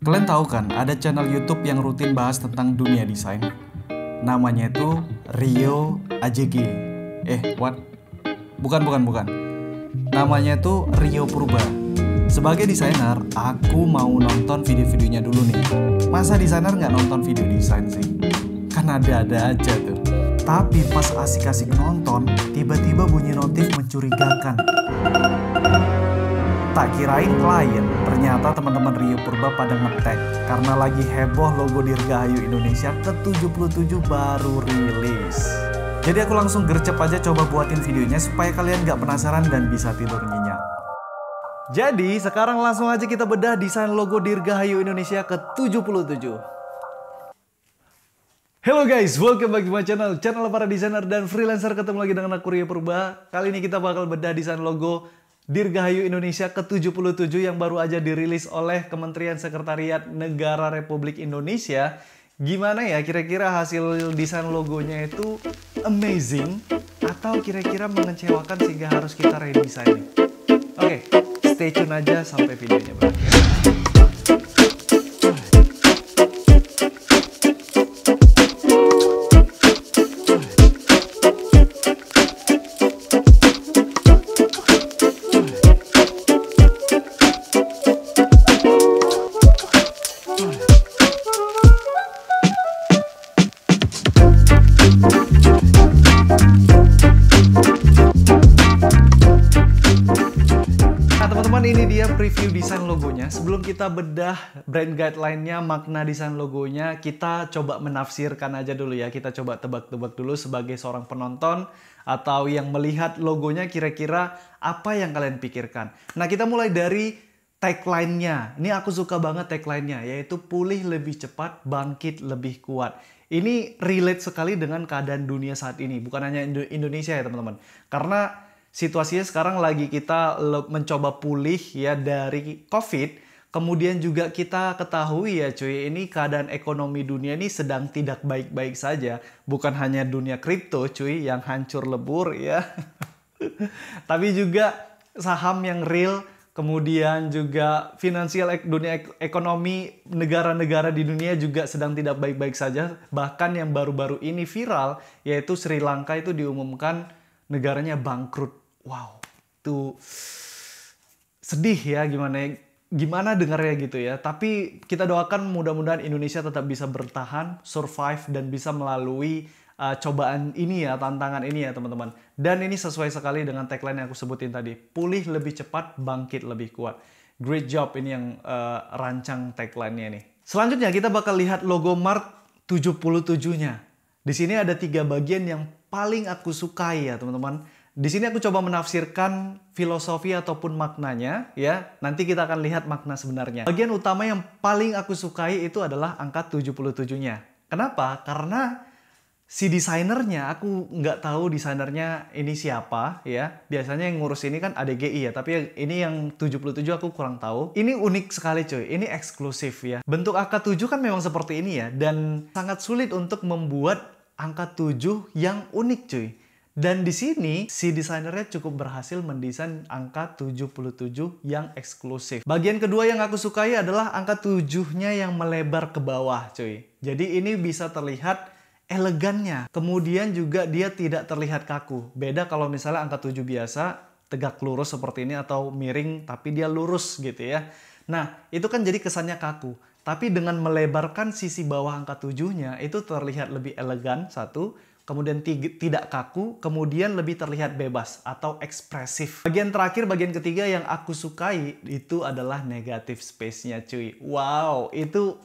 Kalian tahu kan, ada channel YouTube yang rutin bahas tentang dunia desain. Namanya itu Rio AJG. What? Bukan. Namanya itu Rio Purba. Sebagai desainer, aku mau nonton video-videonya dulu nih. Masa desainer nggak nonton video desain sih? Kan ada-ada aja tuh. Tapi pas asik-asik nonton, tiba-tiba bunyi notif mencurigakan. Tak kirain klien, ternyata teman-teman Rio Purba pada nge-tag karena lagi heboh logo Dirgahayu Indonesia ke-77 baru rilis. Jadi aku langsung gercep aja coba buatin videonya supaya kalian gak penasaran dan bisa tidur nyenyak. Jadi sekarang langsung aja kita bedah desain logo Dirgahayu Indonesia ke-77. Hello guys, welcome back to my channel para desainer dan freelancer. Ketemu lagi dengan aku Rio Purba. Kali ini kita bakal bedah desain logo Dirgahayu Indonesia ke-77 yang baru aja dirilis oleh Kementerian Sekretariat Negara Republik Indonesia. Gimana ya kira-kira hasil desain logonya itu amazing atau kira-kira mengecewakan sehingga harus kita redesign? Oke, stay tune aja sampai videonya berakhir. Ini dia preview desain logonya. Sebelum kita bedah brand guideline-nya, makna desain logonya, kita coba menafsirkan aja dulu ya. Kita coba tebak-tebak dulu sebagai seorang penonton atau yang melihat logonya, kira-kira apa yang kalian pikirkan. Nah, kita mulai dari tagline-nya. Ini aku suka banget tagline-nya, yaitu pulih lebih cepat, bangkit lebih kuat. Ini relate sekali dengan keadaan dunia saat ini. Bukan hanya Indonesia ya teman-teman. Karena situasinya sekarang lagi kita mencoba pulih ya dari COVID. Kemudian juga kita ketahui ya cuy, ini keadaan ekonomi dunia ini sedang tidak baik-baik saja. Bukan hanya dunia kripto cuy yang hancur lebur ya. Tapi juga saham yang real. Kemudian juga finansial dunia ekonomi negara-negara di dunia juga sedang tidak baik-baik saja. Bahkan yang baru-baru ini viral yaitu Sri Lanka itu diumumkan negaranya bangkrut. Wow, itu sedih ya gimana dengarnya gitu ya. Tapi kita doakan mudah-mudahan Indonesia tetap bisa bertahan, survive dan bisa melalui cobaan ini ya, tantangan ini ya teman-teman. Dan ini sesuai sekali dengan tagline yang aku sebutin tadi. Pulih lebih cepat, bangkit lebih kuat. Great job ini yang rancang tagline-nya nih. Selanjutnya kita bakal lihat logo Mark 77-nya. Di sini ada 3 bagian yang paling aku sukai ya teman-teman. Di sini aku coba menafsirkan filosofi ataupun maknanya ya. Nanti kita akan lihat makna sebenarnya. Bagian utama yang paling aku sukai itu adalah angka 77-nya. Kenapa? Karena si desainernya, aku nggak tahu desainernya ini siapa ya. Biasanya yang ngurus ini kan ADGI ya. Tapi ini yang 77 aku kurang tahu. Ini unik sekali cuy. Ini eksklusif ya. Bentuk angka 7 kan memang seperti ini ya. Dan sangat sulit untuk membuat angka 7 yang unik cuy. Dan di sini si desainernya cukup berhasil mendesain angka 77 yang eksklusif. Bagian kedua yang aku sukai adalah angka 7-nya yang melebar ke bawah cuy. Jadi ini bisa terlihat elegannya. Kemudian juga dia tidak terlihat kaku. Beda kalau misalnya angka 7 biasa tegak lurus seperti ini atau miring tapi dia lurus gitu ya. Nah itu kan jadi kesannya kaku. Tapi dengan melebarkan sisi bawah angka 7-nya itu terlihat lebih elegan satu. Kemudian tidak kaku, kemudian lebih terlihat bebas atau ekspresif. Bagian terakhir, bagian ketiga yang aku sukai itu adalah negative space-nya cuy. Wow, itu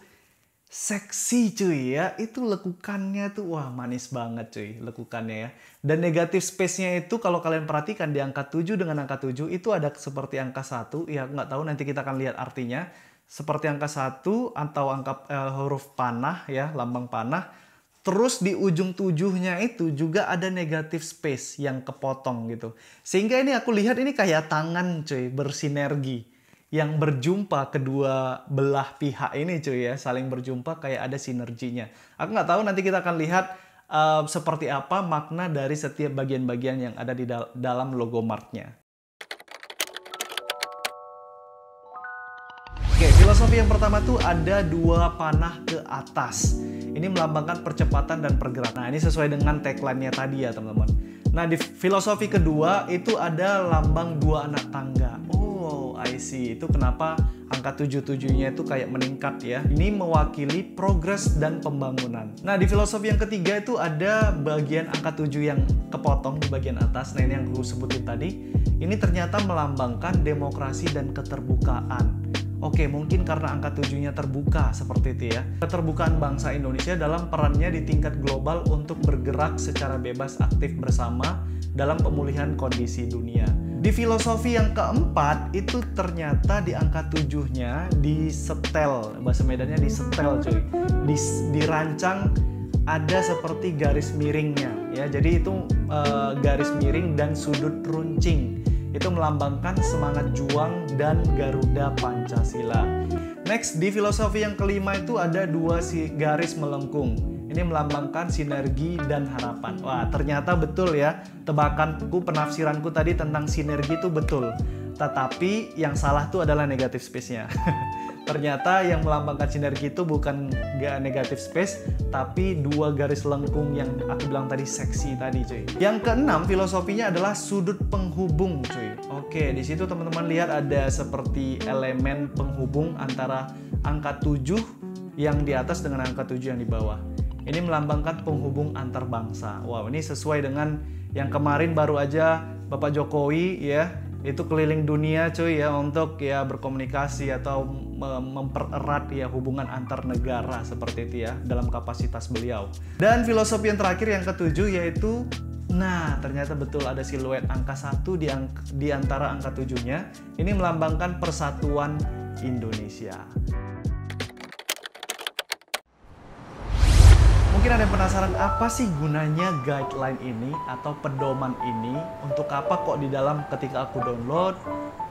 seksi cuy ya. Itu lekukannya tuh, wah manis banget cuy lekukannya ya. Dan negative space-nya itu kalau kalian perhatikan di angka 7 dengan angka 7 itu ada seperti angka 1. Ya nggak tahu, nanti kita akan lihat artinya. Seperti angka 1 atau angka huruf panah ya, lambang panah. Terus di ujung 7-nya itu juga ada negative space yang kepotong gitu. Sehingga ini aku lihat ini kayak tangan cuy, bersinergi. Yang berjumpa kedua belah pihak ini cuy ya, saling berjumpa kayak ada sinerginya. Aku nggak tahu, nanti kita akan lihat seperti apa makna dari setiap bagian-bagian yang ada di dalam logo Mark-nya. filosofi yang pertama tuh ada dua panah ke atas. Ini melambangkan percepatan dan pergerakan. Nah, ini sesuai dengan tagline-nya tadi ya, teman-teman. Nah, di filosofi kedua itu ada lambang dua anak tangga. Oh, I see. Itu kenapa angka 77-nya itu kayak meningkat ya. Ini mewakili progres dan pembangunan. Nah, di filosofi yang ketiga itu ada bagian angka 7 yang kepotong di bagian atas. Nah, ini yang gue sebutin tadi. Ini ternyata melambangkan demokrasi dan keterbukaan. Oke, mungkin karena angka 7-nya terbuka seperti itu ya. Keterbukaan bangsa Indonesia dalam perannya di tingkat global untuk bergerak secara bebas aktif bersama dalam pemulihan kondisi dunia. Di filosofi yang keempat itu ternyata di angka 7-nya disetel, bahasa Medannya disetel cuy. Dirancang ada seperti garis miringnya ya. Jadi itu garis miring dan sudut runcing. Itu melambangkan semangat juang dan Garuda Pancasila. Next, di filosofi yang kelima itu ada dua garis melengkung. Ini melambangkan sinergi dan harapan. Wah, ternyata betul ya. Tebakanku, penafsiranku tadi tentang sinergi itu betul. Tetapi yang salah tuh adalah negatif space-nya. Ternyata yang melambangkan sinergi itu bukan negatif space, tapi dua garis lengkung yang aku bilang tadi seksi tadi cuy. Yang keenam filosofinya adalah sudut penghubung cuy. Oke, di situ teman-teman lihat ada seperti elemen penghubung antara angka 7 yang di atas dengan angka 7 yang di bawah. Ini melambangkan penghubung antar bangsa. Wow, ini sesuai dengan yang kemarin baru aja Bapak Jokowi ya, itu keliling dunia cuy ya untuk ya berkomunikasi atau mempererat ya hubungan antar negara seperti itu ya dalam kapasitas beliau. Dan filosofi yang terakhir yang ketujuh yaitu, nah ternyata betul ada siluet angka 1 di antara angka 7-nya. Ini melambangkan persatuan Indonesia. Mungkin ada yang penasaran apa sih gunanya guideline ini atau pedoman ini, untuk apa kok di dalam ketika aku download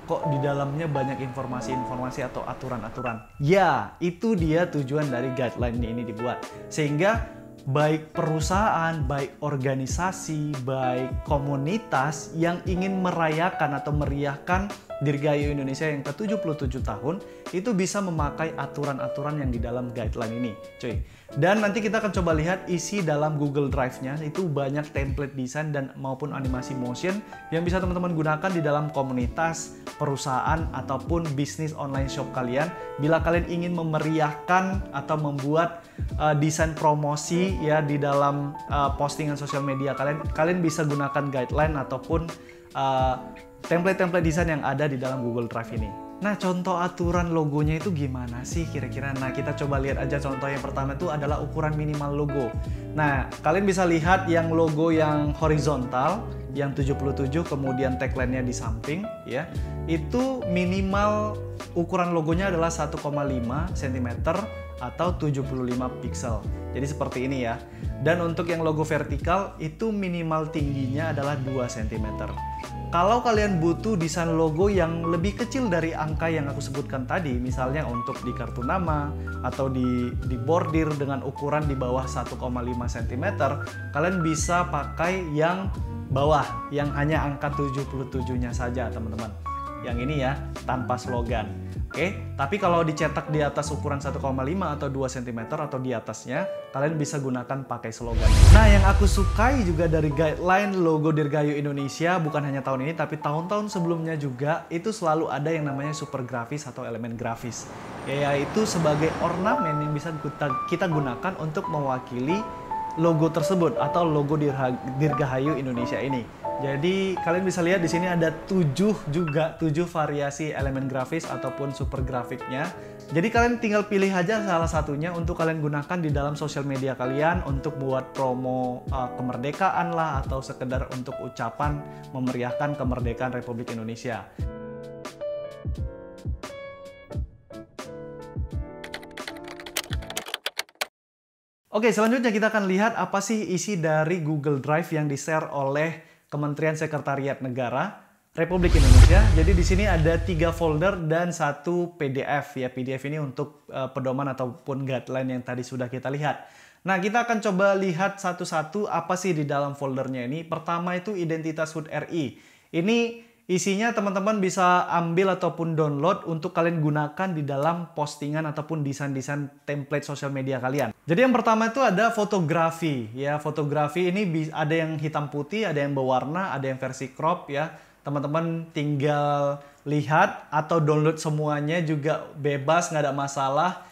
kok di dalamnya banyak informasi-informasi atau aturan-aturan. Ya, itu dia tujuan dari guideline ini dibuat. Sehingga baik perusahaan, baik organisasi, baik komunitas yang ingin merayakan atau meriahkan Dirgahayu Indonesia yang ke-77 tahun itu bisa memakai aturan-aturan yang di dalam guideline ini, cuy. Dan nanti kita akan coba lihat isi dalam Google Drive-nya, itu banyak template desain dan maupun animasi motion yang bisa teman-teman gunakan di dalam komunitas, perusahaan, ataupun bisnis online shop kalian. Bila kalian ingin memeriahkan atau membuat desain promosi ya di dalam postingan sosial media kalian bisa gunakan guideline ataupun template-template desain yang ada di dalam Google Drive ini. Nah, contoh aturan logonya itu gimana sih kira-kira? Nah, kita coba lihat aja contoh yang pertama itu adalah ukuran minimal logo. Nah, kalian bisa lihat yang logo yang horizontal, yang 77, kemudian tagline-nya di samping, ya. Itu minimal ukuran logonya adalah 1,5 cm atau 75 pixel. Jadi seperti ini ya. Dan untuk yang logo vertikal itu minimal tingginya adalah 2 cm. Kalau kalian butuh desain logo yang lebih kecil dari angka yang aku sebutkan tadi, misalnya untuk di kartu nama atau di bordir dengan ukuran di bawah 1,5 cm, kalian bisa pakai yang bawah, yang hanya angka 77-nya saja, teman-teman. Yang ini ya, tanpa slogan. Oke, tapi kalau dicetak di atas ukuran 1,5 atau 2 cm atau di atasnya, kalian bisa gunakan pakai slogan. Nah, yang aku sukai juga dari guideline logo Dirgahayu Indonesia, bukan hanya tahun ini, tapi tahun-tahun sebelumnya juga, itu selalu ada yang namanya super grafis atau elemen grafis. Yaitu sebagai ornamen yang bisa kita gunakan untuk mewakili logo tersebut atau logo Dirgahayu Indonesia ini. Jadi kalian bisa lihat di sini ada 7 variasi elemen grafis ataupun super grafiknya. Jadi kalian tinggal pilih aja salah satunya untuk kalian gunakan di dalam sosial media kalian untuk buat promo kemerdekaan lah atau sekedar untuk ucapan memeriahkan kemerdekaan Republik Indonesia. Oke, selanjutnya kita akan lihat apa sih isi dari Google Drive yang di-share oleh Kementerian Sekretariat Negara Republik Indonesia. Jadi di sini ada 3 folder dan 1 PDF ya. PDF ini untuk pedoman ataupun guideline yang tadi sudah kita lihat. Nah, kita akan coba lihat satu-satu apa sih di dalam foldernya ini. Pertama itu Identitas HUT RI. Ini isinya teman-teman bisa ambil ataupun download untuk kalian gunakan di dalam postingan ataupun desain-desain template sosial media kalian. Jadi yang pertama itu ada fotografi ya. Fotografi ini ada yang hitam putih, ada yang berwarna, ada yang versi crop ya. Teman-teman tinggal lihat atau download semuanya juga bebas, nggak ada masalah.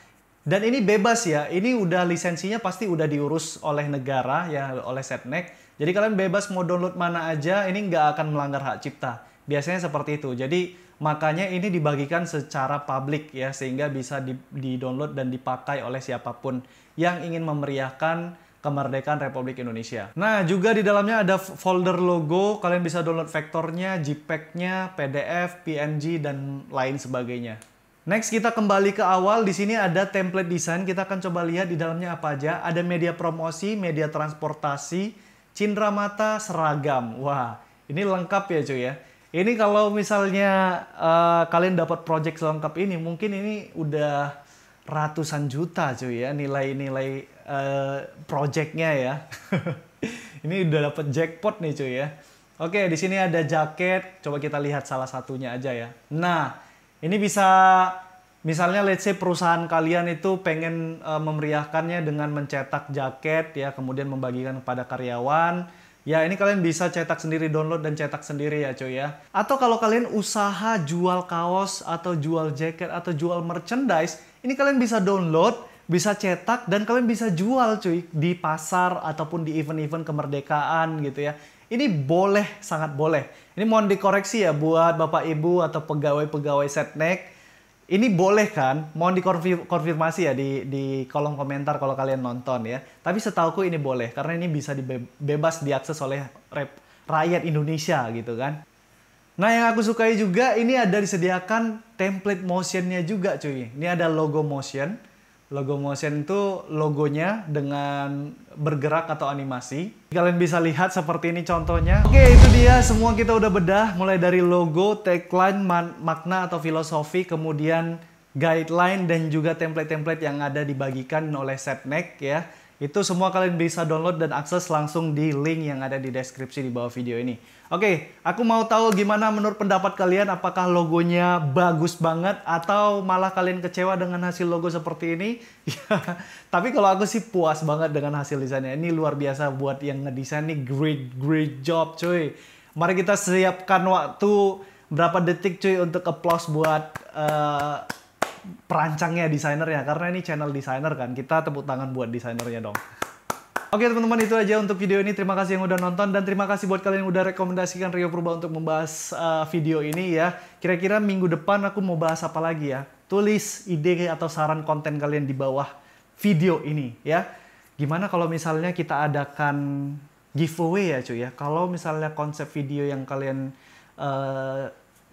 Dan ini bebas ya, ini udah lisensinya pasti udah diurus oleh negara ya, oleh Setnek. Jadi kalian bebas mau download mana aja, ini nggak akan melanggar hak cipta. Biasanya seperti itu. Jadi makanya ini dibagikan secara publik ya, sehingga bisa di-download dan dipakai oleh siapapun yang ingin memeriahkan kemerdekaan Republik Indonesia. Nah, juga di dalamnya ada folder logo, kalian bisa download vektornya, JPEG-nya, PDF, PNG, dan lain sebagainya. Next, kita kembali ke awal. Di sini ada template desain. Kita akan coba lihat di dalamnya apa aja. Ada media promosi, media transportasi, cindera mata, seragam. Wah, ini lengkap ya cuy ya. Ini kalau misalnya kalian dapat project selengkap ini, mungkin ini udah ratusan juta cuy ya nilai-nilai projectnya ya. Ini udah dapat jackpot nih cuy ya. Oke, di sini ada jaket. Coba kita lihat salah satunya aja ya. Nah, ini bisa, misalnya let's say perusahaan kalian itu pengen memeriahkannya dengan mencetak jaket ya, kemudian membagikan kepada karyawan. Ya, ini kalian bisa cetak sendiri, download dan cetak sendiri ya cuy ya. Atau kalau kalian usaha jual kaos atau jual jaket atau jual merchandise, ini kalian bisa download, bisa cetak, dan kalian bisa jual cuy di pasar ataupun di event-event kemerdekaan gitu ya. Ini boleh, sangat boleh. Ini mohon dikoreksi ya buat Bapak Ibu atau pegawai-pegawai Setnek. Ini boleh kan? Mohon dikonfirmasi ya di kolom komentar kalau kalian nonton ya. Tapi setauku ini boleh karena ini bisa bebas diakses oleh rakyat Indonesia gitu kan. Nah, yang aku sukai juga ini ada disediakan template motionnya juga cuy. Ini ada logo motion. Logo motion itu logonya dengan bergerak atau animasi. Kalian bisa lihat seperti ini contohnya. Oke, itu dia semua kita udah bedah. Mulai dari logo, tagline, makna atau filosofi, kemudian guideline dan juga template-template yang ada dibagikan oleh Setnek ya. Itu semua kalian bisa download dan akses langsung di link yang ada di deskripsi di bawah video ini. Oke, aku mau tahu gimana menurut pendapat kalian, apakah logonya bagus banget atau malah kalian kecewa dengan hasil logo seperti ini? Tapi kalau aku sih puas banget dengan hasil desainnya. Ini luar biasa buat yang ngedesain nih, great job cuy. Mari kita siapkan waktu berapa detik cuy untuk applause buat perancangnya, desainernya, karena ini channel desainer kan, kita tepuk tangan buat desainernya dong. Oke teman-teman, itu aja untuk video ini. Terima kasih yang udah nonton dan terima kasih buat kalian yang udah rekomendasikan Rio Purba untuk membahas video ini ya. Kira-kira minggu depan aku mau bahas apa lagi ya? Tulis ide atau saran konten kalian di bawah video ini ya. Gimana kalau misalnya kita adakan giveaway ya cuy ya? Kalau misalnya konsep video yang kalian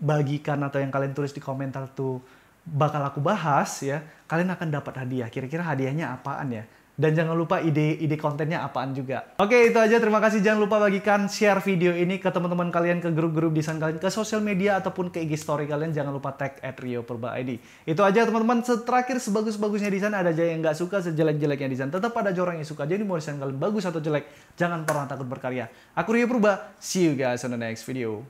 bagikan atau yang kalian tulis di komentar tuh bakal aku bahas ya, kalian akan dapat hadiah. Kira-kira hadiahnya apaan ya? Dan jangan lupa ide kontennya apaan juga. Oke, itu aja. Terima kasih. Jangan lupa bagikan, share video ini ke teman-teman kalian, ke grup-grup desain kalian, ke sosial media ataupun ke IG story kalian. Jangan lupa tag @riopurba_id. Itu aja teman-teman. Terakhir, sebagus-bagusnya desain ada aja yang nggak suka, sejelek-jeleknya desain tetap ada aja orang yang suka. Jadi mau desain kalian bagus atau jelek, jangan pernah takut berkarya. Aku Rio Purba. See you guys on the next video.